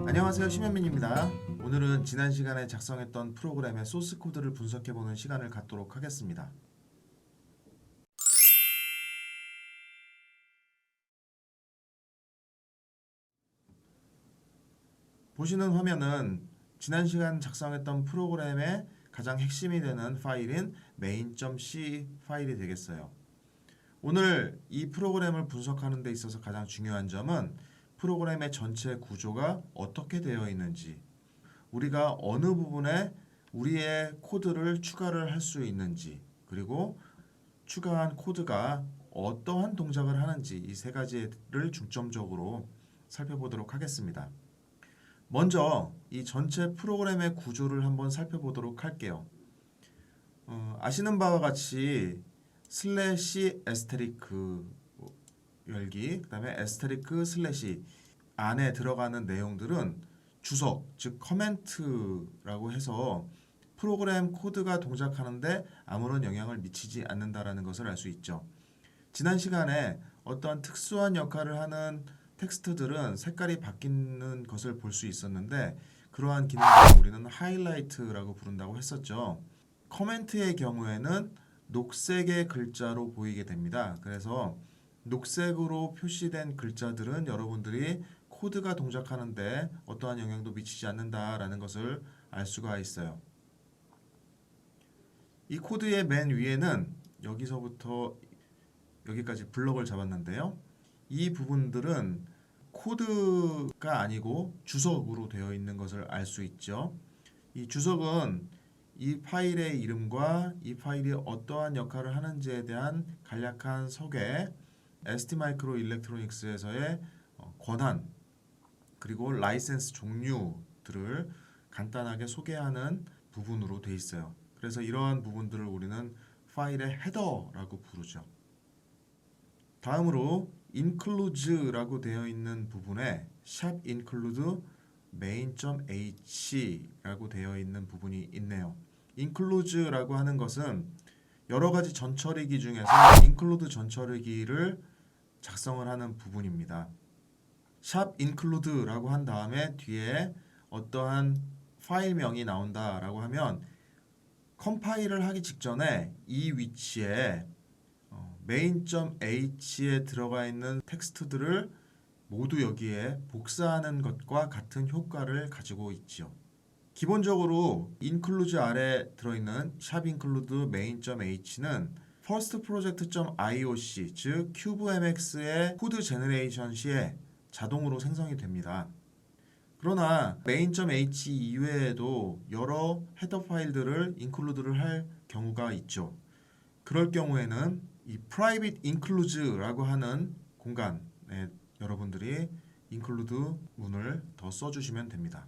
안녕하세요, 심현민입니다. 오늘은 지난 시간에 작성했던 프로그램의 소스 코드를 분석해보는 시간을 갖도록 하겠습니다. 보시는 화면은 지난 시간 작성했던 프로그램의 가장 핵심이 되는 파일인 main.c 파일이 되겠어요. 오늘 이 프로그램을 분석하는 데 있어서 가장 중요한 점은 프로그램의 전체 구조가 어떻게 되어 있는지, 우리가 어느 부분에 우리의 코드를 추가를 할 수 있는지, 그리고 추가한 코드가 어떠한 동작을 하는지, 이 세 가지를 중점적으로 살펴보도록 하겠습니다. 먼저 이 전체 프로그램의 구조를 한번 살펴보도록 할게요. 아시는 바와 같이 슬래시 에스테리크 열기, 그 다음에 에스테리크 슬래시 안에 들어가는 내용들은 주석, 즉 커멘트라고 해서 프로그램 코드가 동작하는데 아무런 영향을 미치지 않는다라는 것을 알 수 있죠. 지난 시간에 어떠한 특수한 역할을 하는 텍스트들은 색깔이 바뀌는 것을 볼 수 있었는데, 그러한 기능을 우리는 하이라이트라고 부른다고 했었죠. 커멘트의 경우에는 녹색의 글자로 보이게 됩니다. 그래서 녹색으로 표시된 글자들은 여러분들이 코드가 동작하는데 어떠한 영향도 미치지 않는다라는 것을 알 수가 있어요. 이 코드의 맨 위에는 여기서부터 여기까지 블럭을 잡았는데요. 이 부분들은 코드가 아니고 주석으로 되어 있는 것을 알 수 있죠. 이 주석은 이 파일의 이름과 이 파일이 어떠한 역할을 하는지에 대한 간략한 소개, ST마이크로일렉트로닉스에서의 권한, 그리고 라이센스 종류들을 간단하게 소개하는 부분으로 되어 있어요. 그래서 이러한 부분들을 우리는 파일의 헤더라고 부르죠. 다음으로 include라고 되어 있는 부분에 샵 include main.h라고 되어 있는 부분이 있네요. include라고 하는 것은 여러 가지 전처리기 중에서 include 전처리기를 작성을 하는 부분입니다. 샵 include라고 한 다음에 뒤에 어떠한 파일명이 나온다라고 하면 컴파일을 하기 직전에 이 위치에 main.h에 들어가 있는 텍스트들을 모두 여기에 복사하는 것과 같은 효과를 가지고 있죠. 기본적으로 include 아래 들어있는 샵 include main.h는 firstproject.ioc, 즉 큐브MX의 코드 제너레이션 시에 자동으로 생성이 됩니다. 그러나 main.h 이외에도 여러 헤더 파일들을 include를 할 경우가 있죠. 그럴 경우에는 이 private include라고 하는 공간에 여러분들이 include 문을 더 써주시면 됩니다.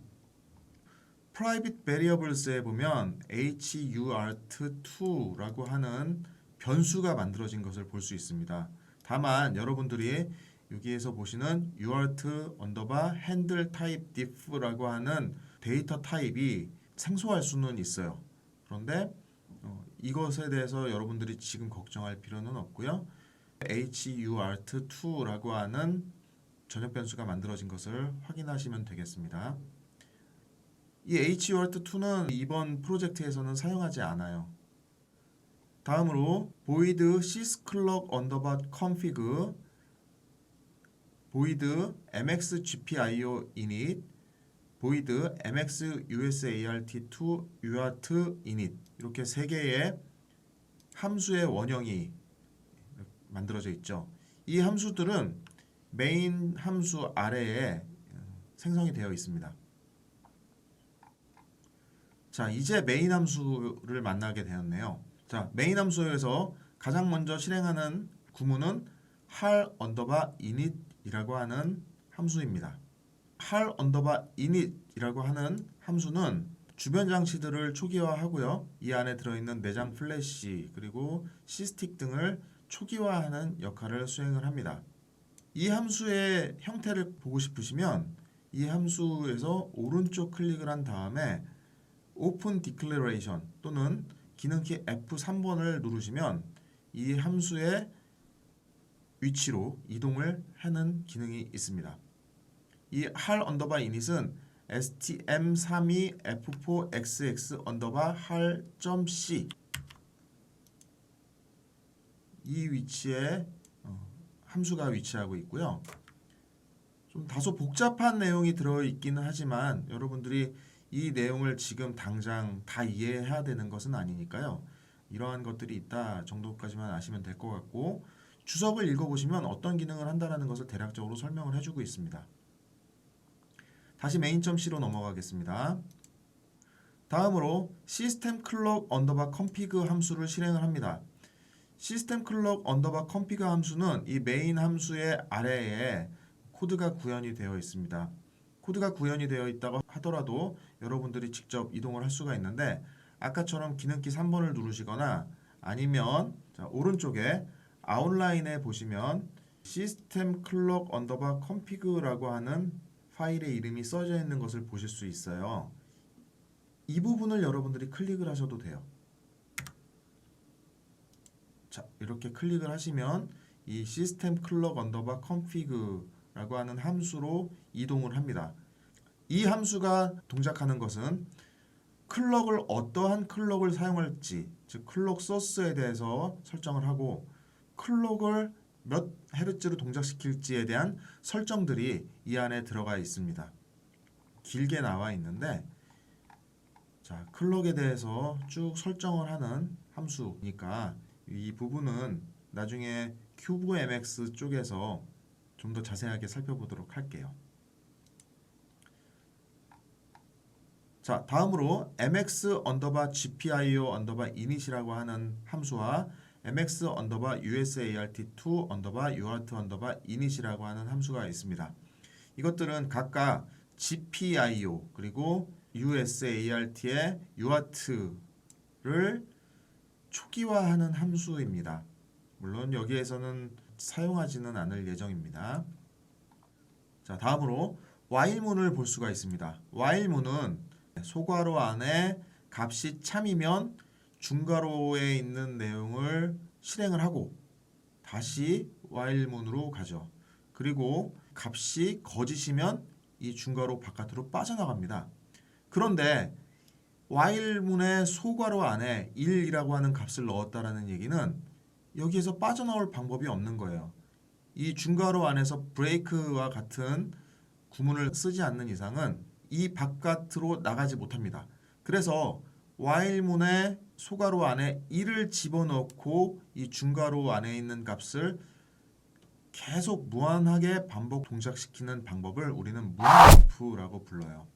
private variables에 보면 HUART2라고 하는 변수가 만들어진 것을 볼 수 있습니다. 다만 여러분들이 여기에서 보시는 UART handle type diff라고 하는 데이터 타입이 생소할 수는 있어요. 그런데 이것에 대해서 여러분들이 지금 걱정할 필요는 없고요. HUART2라고 하는 전역 변수가 만들어진 것을 확인하시면 되겠습니다. 이 HUART2는 이번 프로젝트에서는 사용하지 않아요. 다음으로 void sysclock_config void mxgpio init void mxusart2 uart init 이렇게 세 개의 함수의 원형이 만들어져 있죠. 이 함수들은 메인 함수 아래에 생성이 되어 있습니다. 자, 이제 메인 함수를 만나게 되었네요. 자, 메인 함수에서 가장 먼저 실행하는 구문은 har_init 이라고 하는 함수입니다. har_init 이라고 하는 함수는 주변 장치들을 초기화하고요. 이 안에 들어있는 내장 플래시 그리고 C스틱 등을 초기화하는 역할을 수행을 합니다. 이 함수의 형태를 보고 싶으시면 이 함수에서 오른쪽 클릭을 한 다음에 Open Declaration 또는 기능키 F3번을 누르시면 이 함수의 위치로 이동을 하는 기능이 있습니다. 이 har 언더바 init은 stm32f4xx 언더바 har.c 이 위치에 함수가 위치하고 있고요. 좀 다소 복잡한 내용이 들어있기는 하지만 여러분들이 이 내용을 지금 당장 다 이해해야 되는 것은 아니니까요. 이러한 것들이 있다 정도까지만 아시면 될 것 같고, 주석을 읽어보시면 어떤 기능을 한다는 것을 대략적으로 설명을 해주고 있습니다. 다시 main.c로 넘어가겠습니다. 다음으로 system clock 언더바 config 함수를 실행을 합니다. system clock 언더바 config 함수는 이 메인 함수의 아래에 코드가 구현이 되어 있습니다. 코드가 구현이 되어 있다고 하더라도 여러분들이 직접 이동을 할 수가 있는데, 아까처럼 기능키 3번을 누르시거나 아니면 오른쪽에 아웃라인에 보시면 system clock 언더바 config라고 하는 파일의 이름이 써져 있는 것을 보실 수 있어요. 이 부분을 여러분들이 클릭을 하셔도 돼요. 자, 이렇게 클릭을 하시면 이 system clock 언더바 config라고 하는 함수로 이동을 합니다. 이 함수가 동작하는 것은 클럭을 어떠한 클럭을 사용할지, 즉 클럭 소스에 대해서 설정을 하고 클럭을 몇 헤르츠로 동작시킬지에 대한 설정들이 이 안에 들어가 있습니다. 길게 나와 있는데, 자, 클럭에 대해서 쭉 설정을 하는 함수니까 이 부분은 나중에 큐브MX 쪽에서 좀 더 자세하게 살펴보도록 할게요. 자, 다음으로 mx 언더바 gpio 언더바 init이라고 하는 함수와 mx 언더바 usart2 언더바 uart 언더바 init이라고 하는 함수가 있습니다. 이것들은 각각 gpio 그리고 usart의 uart를 초기화하는 함수입니다. 물론 여기에서는 사용하지는 않을 예정입니다. 자, 다음으로 while문을 볼 수가 있습니다. while문은 소괄호 안에 값이 참이면 중괄호에 있는 내용을 실행을 하고 다시 while문으로 가죠. 그리고 값이 거짓이면 이 중괄호 바깥으로 빠져나갑니다. 그런데 while문의 소괄호 안에 1이라고 하는 값을 넣었다라는 얘기는 여기에서 빠져나올 방법이 없는 거예요. 이 중괄호 안에서 브레이크와 같은 구문을 쓰지 않는 이상은 이 바깥으로 나가지 못합니다. 그래서 while문의 소괄호 안에 1을 집어넣고 이 중괄호 안에 있는 값을 계속 무한하게 반복 동작시키는 방법을 우리는 무한 루프라고 불러요.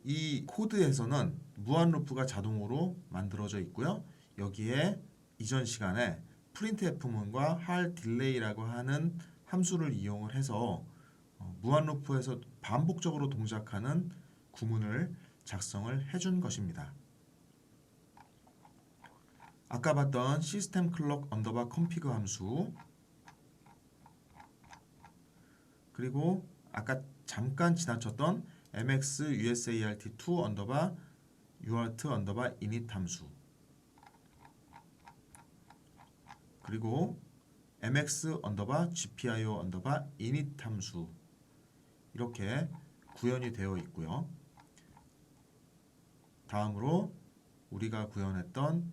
이 코드에서는 무한 루프가 자동으로 만들어져 있고요. 여기에 이전 시간에 printf문과 har delay라고 하는 함수를 이용을 해서 무한 루프에서 반복적으로 동작하는 구문을 작성을 해준 것입니다. 아까 봤던 system clock 언더바 config 함수, 그리고 아까 잠깐 지나쳤던 mx usart2 언더바 uart 언더바 init 함수, 그리고 mx 언더바 gpio 언더바 init 함수, 이렇게 구현이 되어 있고요. 다음으로 우리가 구현했던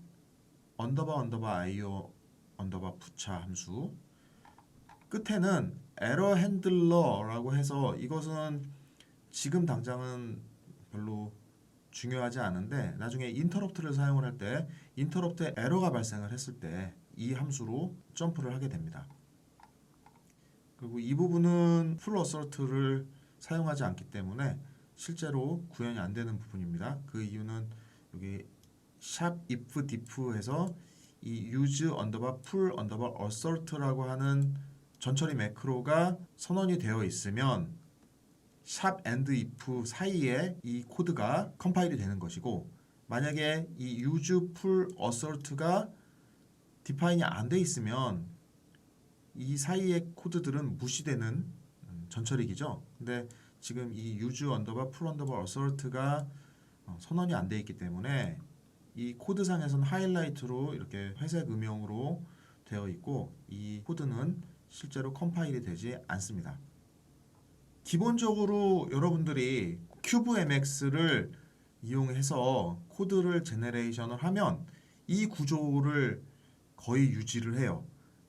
언더바 언더바 io 언더바 부차 함수, 끝에는 에러 핸들러라고 해서 이것은 지금 당장은 별로 중요하지 않은데 나중에 인터럽트를 사용을 할 때 인터럽트에 에러가 발생을 했을 때 이 함수로 점프를 하게 됩니다. 그리고 이 부분은 풀 어설트를 사용하지 않기 때문에 실제로 구현이 안 되는 부분입니다. 그 이유는 여기 샵 if diff에서 이 use 언더바 풀 언더바 assert라고 하는 전처리 매크로가 선언이 되어 있으면 샵 and if 사이에 이 코드가 컴파일이 되는 것이고, 만약에 이 use full assert가 디파인이 안 돼 있으면 이 사이의 코드들은 무시되는 전처리기죠. 근데 지금 이 use 언더바 full 언더바 assert가 선언이 안 돼 있기 때문에 이 코드상에서는 하이라이트로 이렇게 회색 음영으로 되어 있고, 이 코드는 실제로 컴파일이 되지 않습니다. 기본적으로 여러분들이 큐브MX를 이용해서 코드를 제너레이션을 하면 이 구조를 거의 유지를 해요.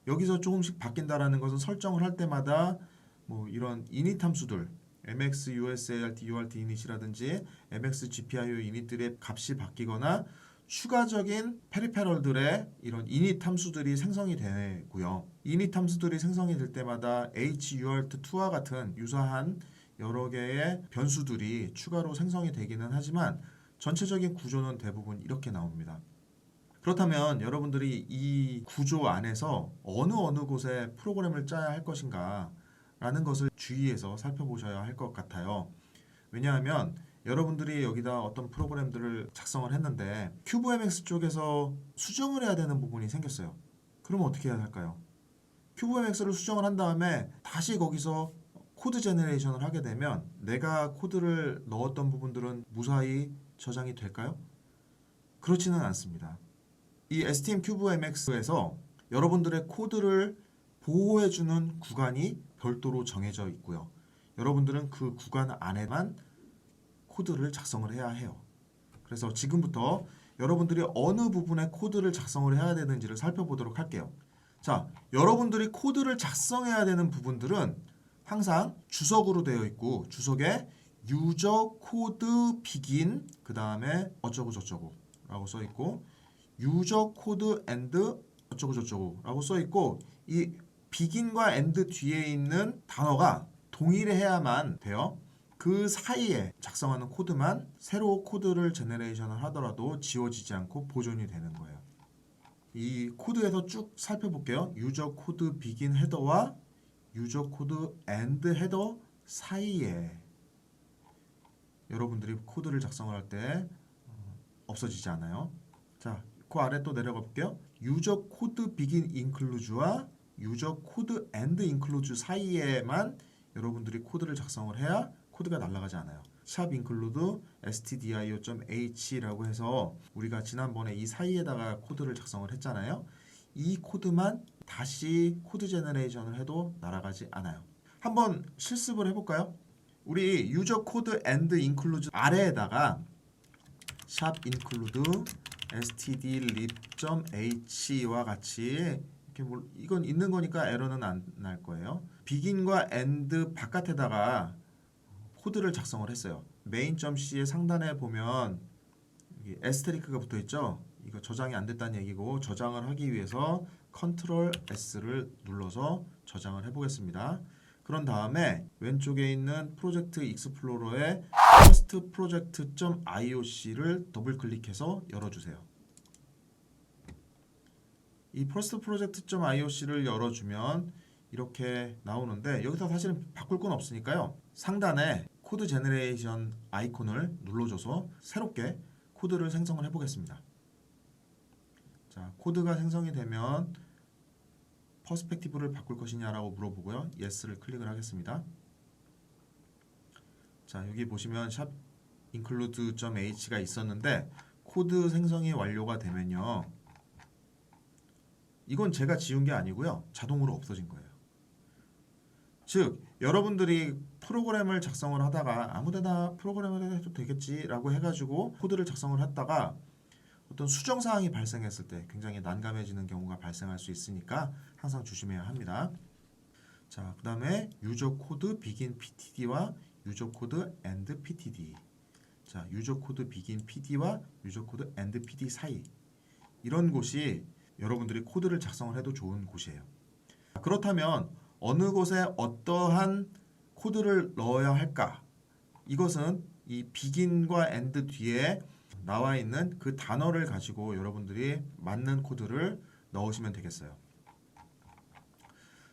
여기서 조금씩 바뀐다라는 것은 설정을 할 때마다 뭐 이런 이닛 함수들 mx, usart, urt init이라든지 mx, gpio init들의 값이 바뀌거나 추가적인 페리페럴들의 이런 이닛 함수들이 생성이 되고요. 이닛 함수들이 생성이 될 때마다 hurt2와 같은 유사한 여러 개의 변수들이 추가로 생성이 되기는 하지만 전체적인 구조는 대부분 이렇게 나옵니다. 그렇다면 여러분들이 이 구조 안에서 어느 곳에 프로그램을 짜야 할 것인가 라는 것을 주의해서 살펴보셔야 할 것 같아요. 왜냐하면 여러분들이 여기다 어떤 프로그램들을 작성을 했는데 큐브MX 쪽에서 수정을 해야 되는 부분이 생겼어요. 그러면 어떻게 해야 할까요? 큐브MX를 수정을 한 다음에 다시 거기서 코드 제너레이션을 하게 되면 내가 코드를 넣었던 부분들은 무사히 저장이 될까요? 그렇지는 않습니다. 이 STM 큐브MX에서 여러분들의 코드를 보호해주는 구간이 별도로 정해져 있고요. 여러분들은 그 구간 안에만 코드를 작성을 해야 해요. 그래서 지금부터 여러분들이 어느 부분에 코드를 작성을 해야 되는지를 살펴보도록 할게요. 자, 여러분들이 코드를 작성해야 되는 부분들은 항상 주석으로 되어 있고, 주석에 유저 코드 비긴 그 다음에 어쩌고 저쩌고 라고 써 있고, 유저 코드 엔드 어쩌고 저쩌고 라고 써 있고, 이 비긴과 엔드 뒤에 있는 단어가 동일해야만 돼요. 그 사이에 작성하는 코드만 새로 코드를 제너레이션을 하더라도 지워지지 않고 보존이 되는 거예요. 이 코드에서 쭉 살펴볼게요. 유저 코드 비긴 헤더와 유저 코드 엔드 헤더 사이에 여러분들이 코드를 작성을 할 때 없어지지 않아요. 자, 그 아래 또 내려가 볼게요. 유저 코드 비긴 인클루즈와 유저 코드 엔드 인클루즈 사이에만 여러분들이 코드를 작성을 해야 코드가 날아가지 않아요. 샵 include stdio.h라고 해서 우리가 지난번에 이 사이에다가 코드를 작성을 했잖아요. 이 코드만 다시 코드 제너레이션을 해도 날아가지 않아요. 한번 실습을 해볼까요? 우리 유저 코드 and include 아래에다가 샵 include stdlib.h와 같이 이렇게 이건 있는 거니까 에러는 안 날 거예요. 비긴과 엔드 바깥에다가 코드를 작성을 했어요. main.c의 상단에 보면 에스테리크가 붙어 있죠. 이거 저장이 안 됐다는 얘기고, 저장을 하기 위해서 컨트롤 S를 눌러서 저장을 해보겠습니다. 그런 다음에 왼쪽에 있는 프로젝트 익스플로러의 firstproject.ioc를 더블 클릭해서 열어주세요. 이 firstproject.ioc를 열어주면 이렇게 나오는데, 여기서 사실은 바꿀 건 없으니까요. 상단에 코드 제너레이션 아이콘을 눌러줘서 새롭게 코드를 생성을 해보겠습니다. 자, 코드가 생성이 되면 퍼스펙티브를 바꿀 것이냐라고 물어보고요. Yes를 클릭을 하겠습니다. 자, 여기 보시면 샵 include.h가 있었는데 코드 생성이 완료가 되면요. 이건 제가 지운 게 아니고요. 자동으로 없어진 거예요. 즉, 여러분들이 프로그램을 작성을 하다가 아무데나 프로그램을 해도 되겠지라고 해가지고 코드를 작성을 했다가 어떤 수정사항이 발생했을 때 굉장히 난감해지는 경우가 발생할 수 있으니까 항상 조심해야 합니다. 자, 그 다음에 유저 코드 비긴 ptd와 유저 코드 end ptd. 자, 유저 코드 비긴 pd와 유저 코드 end pd 사이, 이런 곳이 여러분들이 코드를 작성을 해도 좋은 곳이에요. 그렇다면 어느 곳에 어떠한 코드를 넣어야 할까? 이것은 이 begin과 end 뒤에 나와 있는 그 단어를 가지고 여러분들이 맞는 코드를 넣으시면 되겠어요.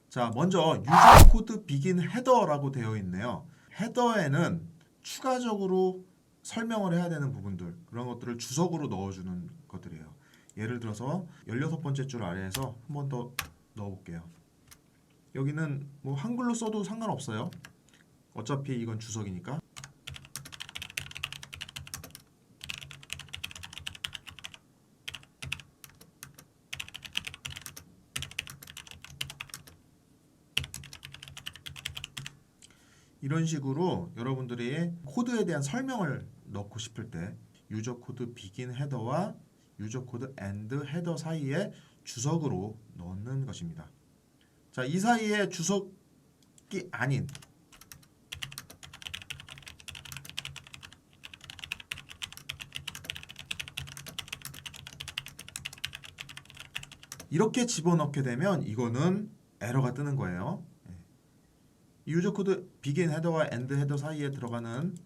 자, 먼저 유저 코드 begin 헤더라고 되어 있네요. 헤더에는 추가적으로 설명을 해야 되는 부분들, 그런 것들을 주석으로 넣어주는 것들이에요. 예를 들어서 16번째 줄 아래에서 한 번 더 넣어볼게요. 여기는 뭐 한글로 써도 상관없어요. 어차피 이건 주석이니까. 이런 식으로 여러분들이 코드에 대한 설명을 넣고 싶을 때 유저 코드 begin 헤더와 유저 코드 end 헤더 사이에 주석으로 넣는 것입니다. 자, 이 사이에 주석이 아닌 이렇게 집어넣게 되면 이거는 에러가 뜨는 거예요. 유저 코드 begin 헤더와 end 헤더 사이에 들어가는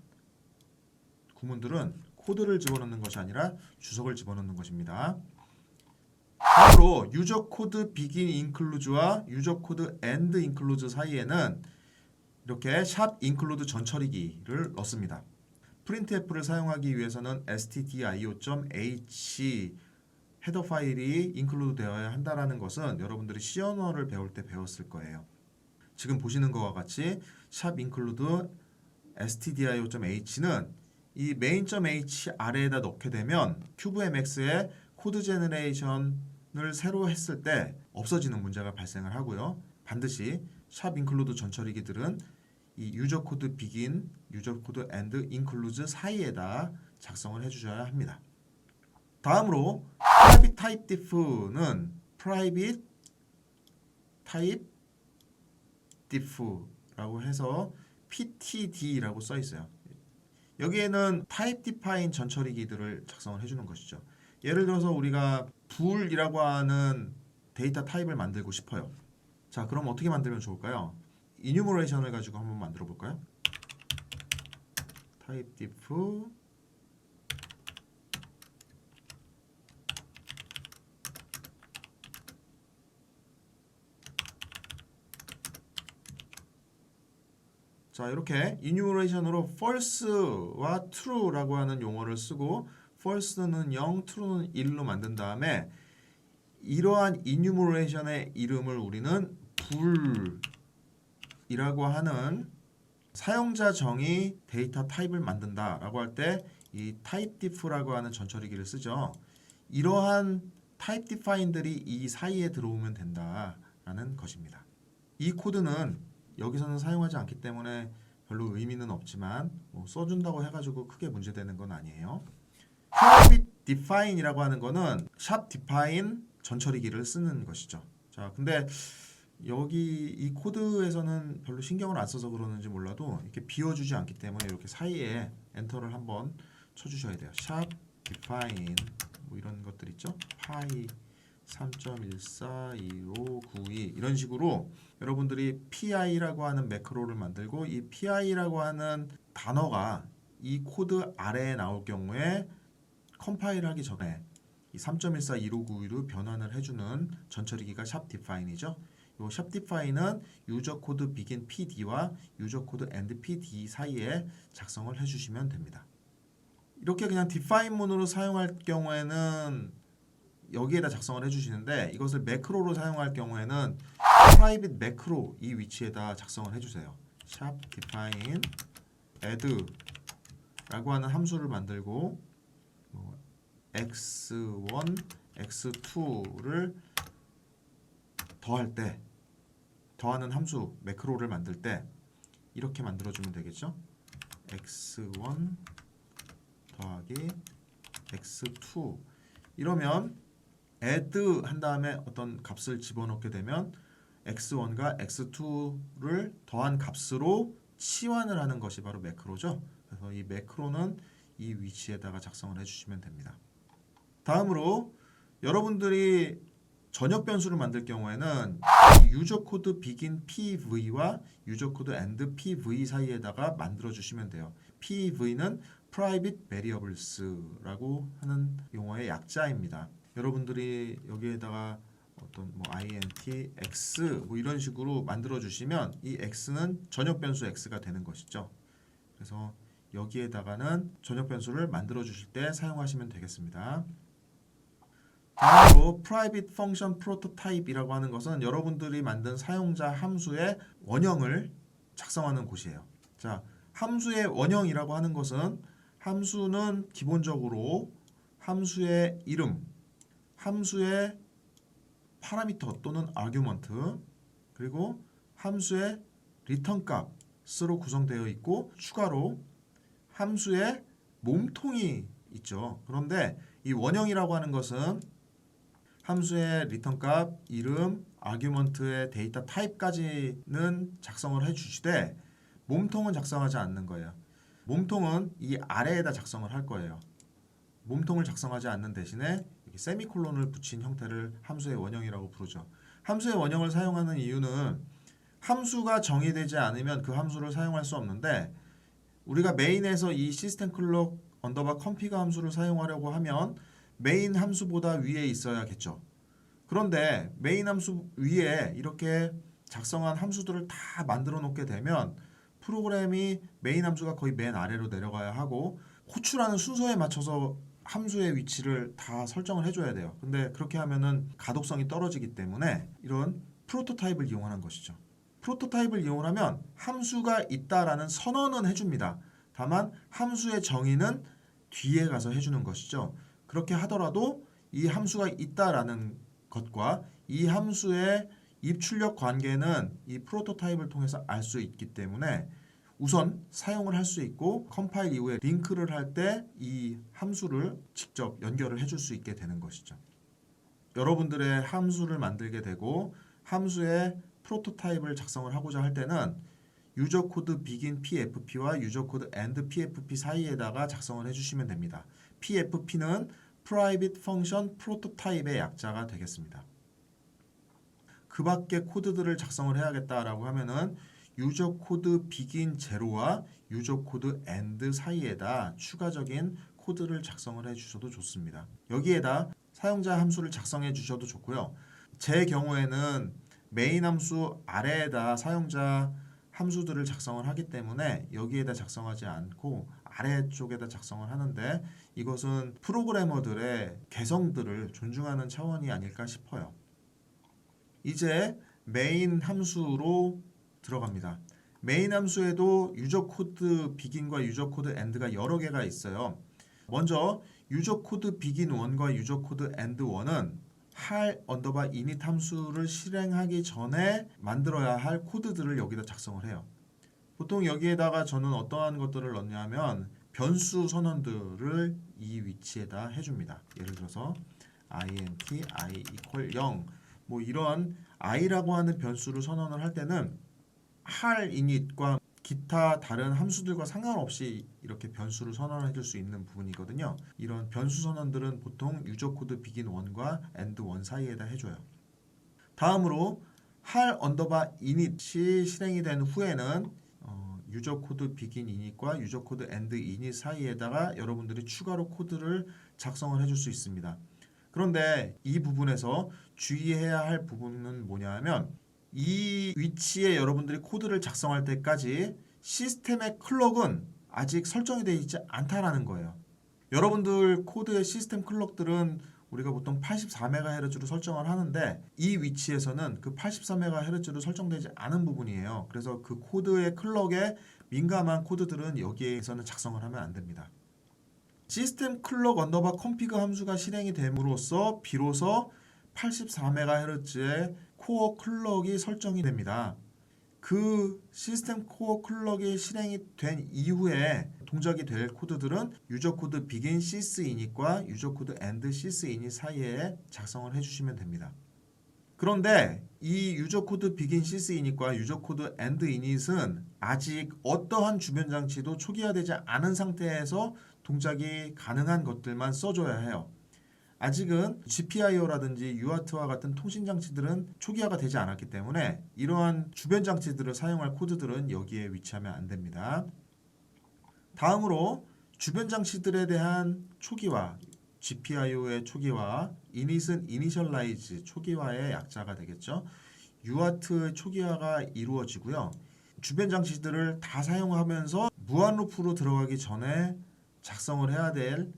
구문들은 코드를 집어넣는 것이 아니라 주석을 집어넣는 것입니다. 다음으로 유저 코드 begin include와 유저 코드 end include 사이에는 이렇게 샵 include 전처리기를 넣습니다. printf를 사용하기 위해서는 stdio.h 헤더 파일이 include 되어야 한다는 것은 여러분들이 C 언어를 배울 때 배웠을 거예요. 지금 보시는 것과 같이 샵 include stdio.h는 이 main.h 아래에다 넣게 되면 큐브MX의 코드 제너레이션을 새로 했을 때 없어지는 문제가 발생을 하고요. 반드시 샵 include 전처리기들은 이 유저 코드 begin, 유저 코드 end include 사이에다 작성을 해주셔야 합니다. 다음으로 private type diff는 private type diff라고 해서 ptd라고 써 있어요. 여기에는 type define 전처리기들을 작성을 해주는 것이죠. 예를 들어서 우리가 bool이라고 하는 데이터 타입을 만들고 싶어요. 자, 그럼 어떻게 만들면 좋을까요? enumeration을 가지고 한번 만들어 볼까요? type diff 자, 이렇게 enumeration으로 false와 true라고 하는 용어를 쓰고 false는 0, true는 1로 만든 다음에 이러한 enumeration의 이름을 우리는 bool이라고 하는 사용자 정의 데이터 타입을 만든다라고 할 때 이 type diff라고 하는 전처리기를 쓰죠. 이러한 type define들이 이 사이에 들어오면 된다라는 것입니다. 이 코드는 여기서는 사용하지 않기 때문에 별로 의미는 없지만 뭐 써준다고 해가지고 크게 문제되는 건 아니에요. private define이라고 하는 거는 샵 define 전처리기를 쓰는 것이죠. 자, 근데 여기 이 코드에서는 별로 신경을 안 써서 그러는지 몰라도 이렇게 비워주지 않기 때문에 이렇게 사이에 엔터를 한번 쳐주셔야 돼요. 샵 define 뭐 이런 것들 있죠. pi 3.142592 이런 식으로 여러분들이 pi라고 하는 매크로를 만들고 이 pi라고 하는 단어가 이 코드 아래에 나올 경우에 컴파일 하기 전에 이 3.142592로 변환을 해주는 전처리기가 샵 define이죠. 이 샵 define는 유저 코드 begin pd와 유저 코드 end pd 사이에 작성을 해주시면 됩니다. 이렇게 그냥 define문으로 사용할 경우에는 여기에다 작성을 해주시는데 이것을 매크로로 사용할 경우에는 private 매크로 이 위치에다 작성을 해주세요. 샵 define add 라고 하는 함수를 만들고 x1, x2를 더할 때 더하는 함수 매크로를 만들 때 이렇게 만들어주면 되겠죠. x1 더하기 x2 이러면 add 한 다음에 어떤 값을 집어넣게 되면 x1과 x2를 더한 값으로 치환을 하는 것이 바로 매크로죠. 그래서 이 매크로는 이 위치에다가 작성을 해주시면 됩니다. 다음으로 여러분들이 전역 변수를 만들 경우에는 유저 코드 begin pv와 유저 코드 end pv 사이에다가 만들어 주시면 돼요. pv는 private variables라고 하는 용어의 약자입니다. 여러분들이 여기에다가 어떤 뭐 int x 뭐 이런 식으로 만들어 주시면 이 x는 전역 변수 x가 되는 것이죠. 그래서 여기에다가는 전역 변수를 만들어 주실 때 사용하시면 되겠습니다. 다음으로 private function prototype이라고 하는 것은 여러분들이 만든 사용자 함수의 원형을 작성하는 곳이에요. 자, 함수의 원형이라고 하는 것은 함수는 기본적으로 함수의 이름, 함수의 파라미터 또는 아규먼트, 그리고 함수의 리턴 값으로 구성되어 있고 추가로 함수의 몸통이 있죠. 그런데 이 원형이라고 하는 것은 함수의 리턴 값, 이름, 아규먼트의 데이터 타입까지는 작성을 해주시되 몸통은 작성하지 않는 거예요. 몸통은 이 아래에다 작성을 할 거예요. 몸통을 작성하지 않는 대신에 세미콜론을 붙인 형태를 함수의 원형이라고 부르죠. 함수의 원형을 사용하는 이유는 함수가 정의되지 않으면 그 함수를 사용할 수 없는데 우리가 메인에서 이 시스템 클럭 언더바 컴피그 함수를 사용하려고 하면 메인 함수보다 위에 있어야겠죠. 그런데 메인 함수 위에 이렇게 작성한 함수들을 다 만들어 놓게 되면 프로그램이 메인 함수가 거의 맨 아래로 내려가야 하고 호출하는 순서에 맞춰서 함수의 위치를 다 설정을 해줘야 돼요. 근데 그렇게 하면은 가독성이 떨어지기 때문에 이런 프로토타입을 이용하는 것이죠. 프로토타입을 이용하면 함수가 있다라는 선언은 해줍니다. 다만 함수의 정의는 뒤에 가서 해주는 것이죠. 그렇게 하더라도 이 함수가 있다라는 것과 이 함수의 입출력 관계는 이 프로토타입을 통해서 알 수 있기 때문에 우선 사용을 할 수 있고 컴파일 이후에 링크를 할 때 이 함수를 직접 연결을 해줄 수 있게 되는 것이죠. 여러분들의 함수를 만들게 되고 함수의 프로토타입을 작성을 하고자 할 때는 유저 코드 begin pfp와 유저 코드 end pfp 사이에다가 작성을 해주시면 됩니다. pfp는 private function prototype의 약자가 되겠습니다. 그 밖에 코드들을 작성을 해야겠다라고 하면은 유저 코드 begin 0와 유저 코드 end 사이에다 추가적인 코드를 작성을 해주셔도 좋습니다. 여기에다 사용자 함수를 작성해 주셔도 좋고요. 제 경우에는 메인 함수 아래에다 사용자 함수들을 작성을 하기 때문에 여기에다 작성하지 않고 아래쪽에다 작성을 하는데 이것은 프로그래머들의 개성들을 존중하는 차원이 아닐까 싶어요. 이제 메인 함수로 들어갑니다. 메인 함수에도 유저 코드 비긴과 유저 코드 엔드가 여러 개가 있어요. 먼저 유저 코드 비긴 1과 유저 코드 엔드 1은 할 언더바 이닛 함수를 실행하기 전에 만들어야 할 코드들을 여기다 작성을 해요. 보통 여기에다가 저는 어떠한 것들을 넣냐면 변수 선언들을 이 위치에다 해줍니다. 예를 들어서 int i equal 0 뭐 이런 i라고 하는 변수를 선언을 할 때는 할 init과 기타 다른 함수들과 상관없이 이렇게 변수를 선언해 줄 수 있는 부분이거든요. 이런 변수 선언들은 보통 유저 코드 begin 1과 end 1 사이에다 해줘요. 다음으로 할 언더바 init이 실행이 된 후에는 유저 코드 begin init과 유저 코드 end init 사이에다가 여러분들이 추가로 코드를 작성을 해줄 수 있습니다. 그런데 이 부분에서 주의해야 할 부분은 뭐냐 하면 이 위치에 여러분들이 코드를 작성할 때까지 시스템의 클럭은 아직 설정이 되어 있지 않다라는 거예요. 여러분들 코드의 시스템 클럭들은 우리가 보통 84MHz로 설정을 하는데 이 위치에서는 그 84MHz로 설정되지 않은 부분이에요. 그래서 그 코드의 클럭에 민감한 코드들은 여기에서는 작성을 하면 안 됩니다. 시스템 클럭 언더바 컴피그 함수가 실행이 됨으로써 비로소 84MHz의 코어 클럭이 설정이 됩니다. 그 시스템 코어 클럭이 실행이 된 이후에 동작이 될 코드들은 유저 코드 begin sysinit과 유저 코드 end sysinit 사이에 작성을 해주시면 됩니다. 그런데 이 유저 코드 begin sysinit과 유저 코드 end init은 아직 어떠한 주변 장치도 초기화되지 않은 상태에서 동작이 가능한 것들만 써줘야 해요. 아직은 GPIO라든지 UART와 같은 통신 장치들은 초기화가 되지 않았기 때문에 이러한 주변 장치들을 사용할 코드들은 여기에 위치하면 안 됩니다. 다음으로 주변 장치들에 대한 초기화, GPIO의 초기화, init은 initialize 초기화의 약자가 되겠죠. UART의 초기화가 이루어지고요. 주변 장치들을 다 사용하면서 무한 루프로 들어가기 전에 작성을 해야 될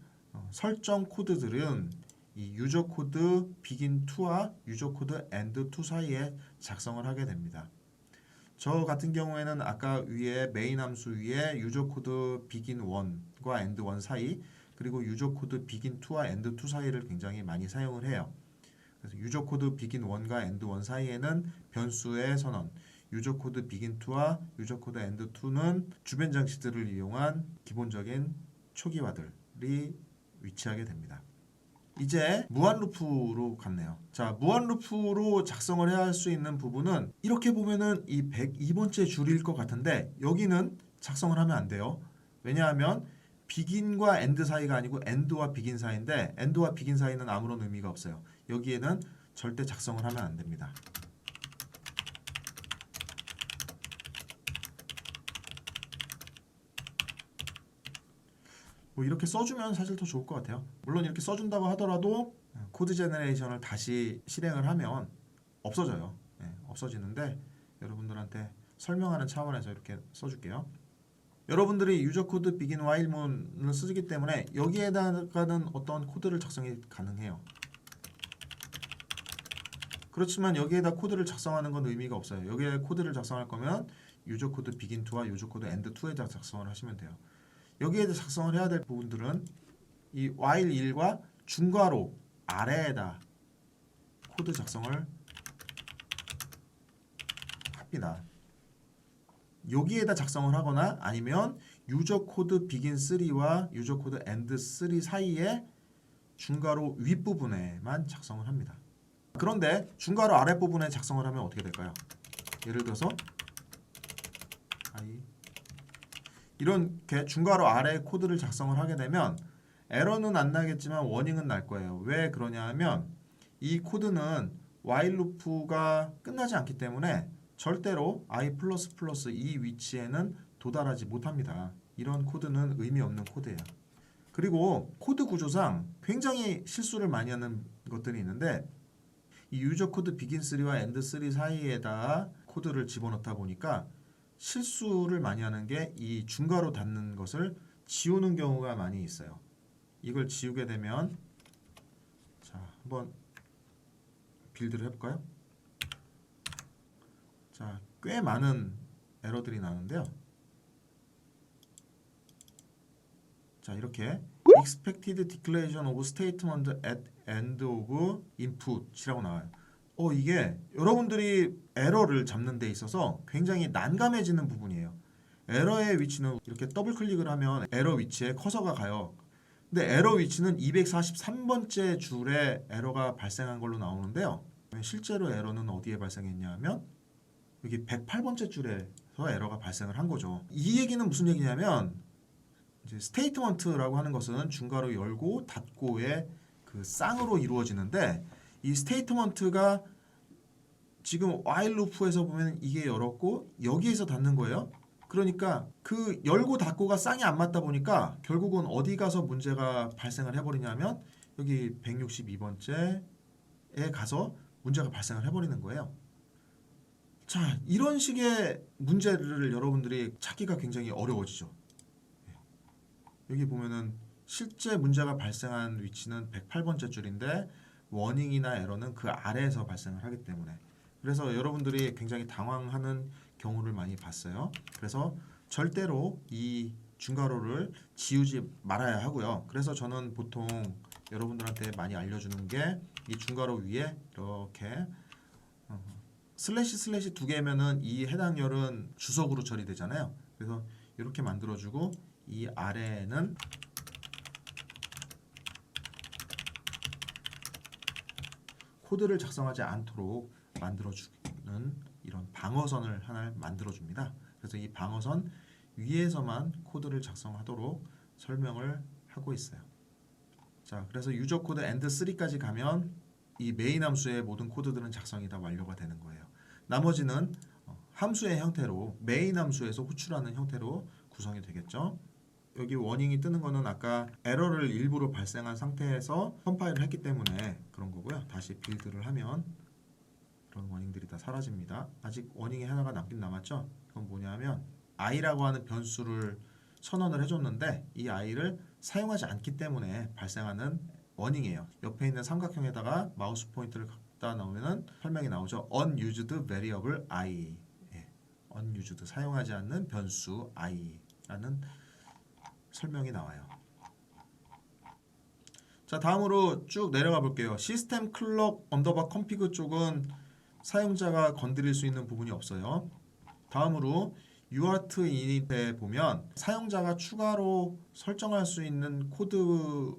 설정 코드들은 이 유저 코드 begin to와 유저 코드 end to 사이에 작성을 하게 됩니다. 저 같은 경우에는 아까 위에 메인 함수 위에 유저 코드 begin 1과 end 1 사이, 그리고 유저 코드 begin 2와 end 2 사이를 굉장히 많이 사용을 해요. 그래서 유저 코드 begin 1과 end 1 사이에는 변수의 선언, 유저 코드 begin 2와 유저 코드 end 2는 주변 장치들을 이용한 기본적인 초기화들이 위치하게 됩니다. 이제 무한 루프로 갔네요. 자, 무한 루프로 작성을 해야 할 수 있는 부분은 이렇게 보면은 이 102번째 줄일 것 같은데 여기는 작성을 하면 안 돼요. 왜냐하면 begin과 end 사이가 아니고 end와 begin 사이인데 end와 begin 사이는 아무런 의미가 없어요. 여기에는 절대 작성을 하면 안 됩니다. 뭐 이렇게 써주면 사실 더 좋을 것 같아요. 물론 이렇게 써준다고 하더라도 코드 제너레이션을 다시 실행을 하면 없어져요. 없어지는데 여러분들한테 설명하는 차원에서 이렇게 써줄게요. 여러분들이 유저 코드 begin while문을 쓰기 때문에 여기에다가는 어떤 코드를 작성이 가능해요. 그렇지만 여기에다 코드를 작성하는 건 의미가 없어요. 여기에 코드를 작성할 거면 유저 코드 begin to와 유저 코드 end to에 작성을 하시면 돼요. 여기에 작성을 해야 될 부분들은 이 while 1과 중괄호 아래에다 코드 작성을 합니다. 여기에다 작성을 하거나 아니면 유저 코드 begin 3와 유저 코드 end 3 사이에 중괄호 윗부분에만 작성을 합니다. 그런데 중괄호 아랫부분에 작성을 하면 어떻게 될까요? 예를 들어서 이렇게 중괄호 아래 코드를 작성을 하게 되면 에러는 안 나겠지만 워닝은 날 거예요. 왜 그러냐 하면 이 코드는 while 루프가 끝나지 않기 때문에 절대로 i++ 이 위치에는 도달하지 못합니다. 이런 코드는 의미 없는 코드예요. 그리고 코드 구조상 굉장히 실수를 많이 하는 것들이 있는데 이 유저 코드 begin 3와 end 3 사이에다 코드를 집어넣다 보니까 실수를 많이 하는 게 이 중괄호 닫는 것을 지우는 경우가 많이 있어요. 이걸 지우게 되면 자, 한번 빌드를 해볼까요? 자, 꽤 많은 에러들이 나는데요. 자, 이렇게 expected declaration of statement at end of input이라고 나와요. 이게 여러분들이 에러를 잡는 데 있어서 굉장히 난감해지는 부분이에요. 에러의 위치는 이렇게 더블 클릭을 하면 에러 위치에 커서가 가요. 근데 에러 위치는 243번째 줄에 에러가 발생한 걸로 나오는데요. 실제로 에러는 어디에 발생했냐 하면 여기 108번째 줄에서 에러가 발생을 한 거죠. 이 얘기는 무슨 얘기냐면 이제 스테이트먼트라고 하는 것은 중괄호 열고 닫고의 그 쌍으로 이루어지는데 이 스테이트먼트가 지금 while 루프에서 보면 이게 열었고 여기에서 닫는 거예요. 그러니까 그 열고 닫고가 쌍이 안 맞다 보니까 결국은 어디 가서 문제가 발생을 해버리냐면 여기 162번째에 가서 문제가 발생을 해버리는 거예요. 자, 이런 식의 문제를 여러분들이 찾기가 굉장히 어려워지죠. 여기 보면은 실제 문제가 발생한 위치는 108번째 줄인데 워닝이나 에러는 그 아래에서 발생을 하기 때문에 그래서 여러분들이 굉장히 당황하는 경우를 많이 봤어요. 그래서 절대로 이 중괄호를 지우지 말아야 하고요. 그래서 저는 보통 여러분들한테 많이 알려주는 게 이 중괄호 위에 이렇게 슬래시 두 개면은 이 해당 열은 주석으로 처리되잖아요. 그래서 이렇게 만들어주고 이 아래에는 코드를 작성하지 않도록 만들어주는 이런 방어선을 하나 만들어줍니다. 그래서 이 방어선 위에서만 코드를 작성하도록 설명을 하고 있어요. 자, 그래서 유저 코드 end 3까지 가면 이 메인 함수의 모든 코드들은 작성이 다 완료가 되는 거예요. 나머지는 함수의 형태로 메인 함수에서 호출하는 형태로 구성이 되겠죠. 여기 워닝이 뜨는 거는 아까 에러를 일부러 발생한 상태에서 컴파일을 했기 때문에 그런 거고요. 다시 빌드를 하면 그런 워닝들이 다 사라집니다. 아직 워닝이 하나가 남긴 남았죠. 그건 뭐냐면 i라고 하는 변수를 선언을 해줬는데 이 i를 사용하지 않기 때문에 발생하는 워닝이에요. 옆에 있는 삼각형에다가 마우스 포인터를 갖다 놓으면 설명이 나오죠. unused variable i, 예, unused 사용하지 않는 변수 i라는 설명이 나와요. 자, 다음으로 쭉 내려가 볼게요. 시스템 클럭 언더바 컴피그 쪽은 사용자가 건드릴 수 있는 부분이 없어요. 다음으로 UART init에 보면 사용자가 추가로 설정할 수 있는 코드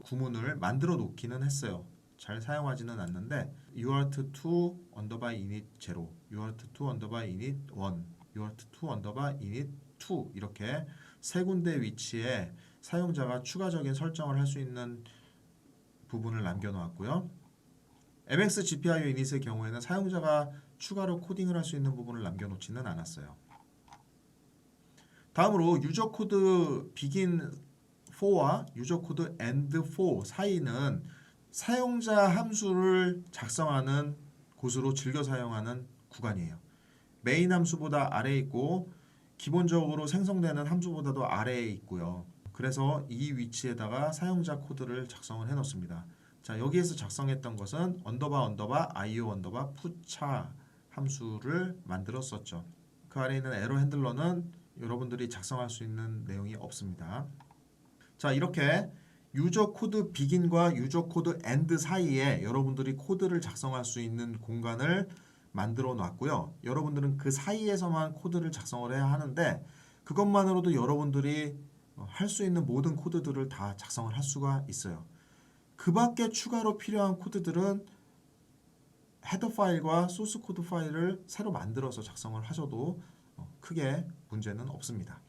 구문을 만들어 놓기는 했어요. 잘 사용하지는 않는데 UART2 언더바 init 0, UART2 언더바 init 1, UART2 언더바 init 2 이렇게 세 군데 위치에 사용자가 추가적인 설정을 할 수 있는 부분을 남겨놓았고요. MX GPIO init의 경우에는 사용자가 추가로 코딩을 할 수 있는 부분을 남겨놓지는 않았어요. 다음으로 유저 코드 begin 4와 유저 코드 end 4 사이는 사용자 함수를 작성하는 곳으로 즐겨 사용하는 구간이에요. 메인 함수보다 아래에 있고 기본적으로 생성되는 함수보다도 아래에 있고요. 그래서 이 위치에다가 사용자 코드를 작성을 해놓습니다. 자, 여기에서 작성했던 것은 언더바 io 언더바 푸차 함수를 만들었었죠. 그 아래 있는 에러 핸들러는 여러분들이 작성할 수 있는 내용이 없습니다. 자, 이렇게 유저 코드 비긴과 유저 코드 엔드 사이에 여러분들이 코드를 작성할 수 있는 공간을 만들어 놨고요. 여러분들은 그 사이에서만 코드를 작성을 해야 하는데 그것만으로도 여러분들이 할 수 있는 모든 코드들을 다 작성을 할 수가 있어요. 그 밖에 추가로 필요한 코드들은 헤더 파일과 소스 코드 파일을 새로 만들어서 작성을 하셔도 크게 문제는 없습니다.